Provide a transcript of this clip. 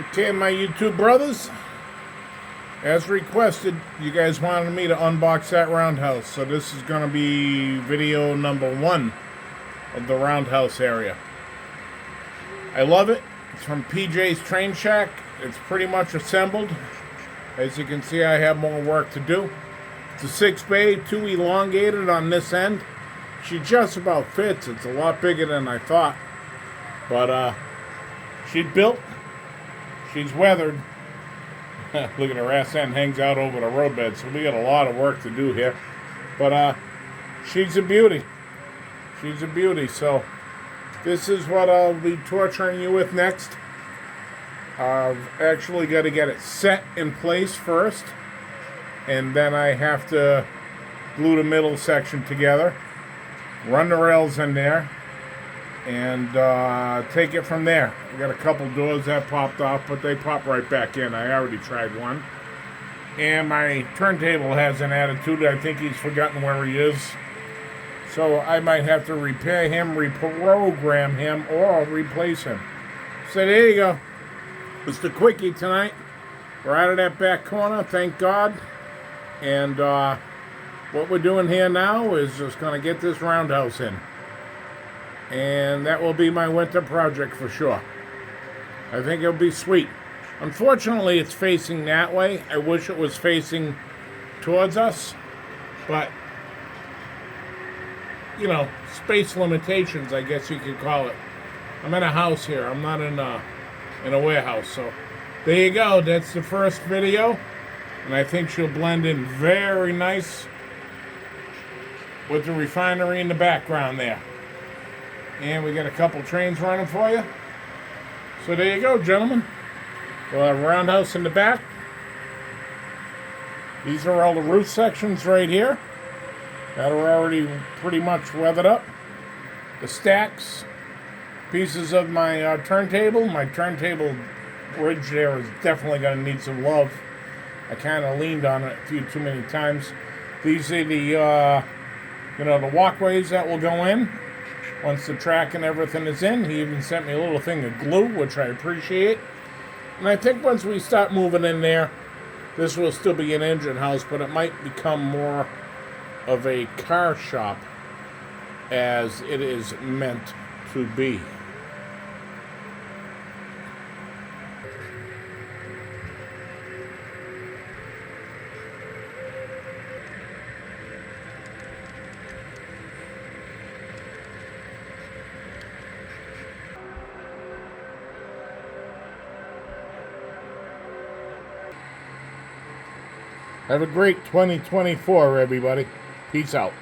Okay, my YouTube brothers, as requested, you guys wanted me to unbox that Roundhouse, so this is going to be video number 1 of the Roundhouse area. I love it. It's from PJ's Train Shack. It's pretty much assembled. As you can see, I have more work to do. It's a 6-bay, 2 elongated on this end. She just about fits. It's a lot bigger than I thought. But she's built. She's weathered. Look at her ass end hangs out over the roadbed, so we got a lot of work to do here. But she's a beauty. She's a beauty. So this is what I'll be torturing you with next. I've actually got to get it set in place first, and then I have to glue the middle section together, run the rails in there, and take it from there. I got a couple doors that popped off, but they pop right back in. I already tried one. And my turntable has an attitude. I think he's forgotten where he is. So I might have to repair him, reprogram him, or replace him. So there you go. It's the quickie tonight. We're out of that back corner, thank God. And what we're doing here now is just going to get this Roundhouse in. And that will be my winter project for sure. I think it'll be sweet. Unfortunately, it's facing that way. I wish it was facing towards us. But, you know, space limitations, I guess you could call it. I'm in a house here. I'm not in a warehouse. So there you go. That's the first video. And I think she'll blend in very nice with the refinery in the background there. And we got a couple trains running for you. So there you go, gentlemen. We'll have a Roundhouse in the back. These are all the roof sections right here that are already pretty much weathered up. The stacks, pieces of my turntable. My turntable bridge there is definitely going to need some love. I kind of leaned on it a few too many times. These are the, the walkways that will go in. Once the track and everything is in, he even sent me a little thing of glue, which I appreciate. And I think once we start moving in there, this will still be an engine house, but it might become more of a car shop as it is meant to be. Have a great 2024, everybody. Peace out.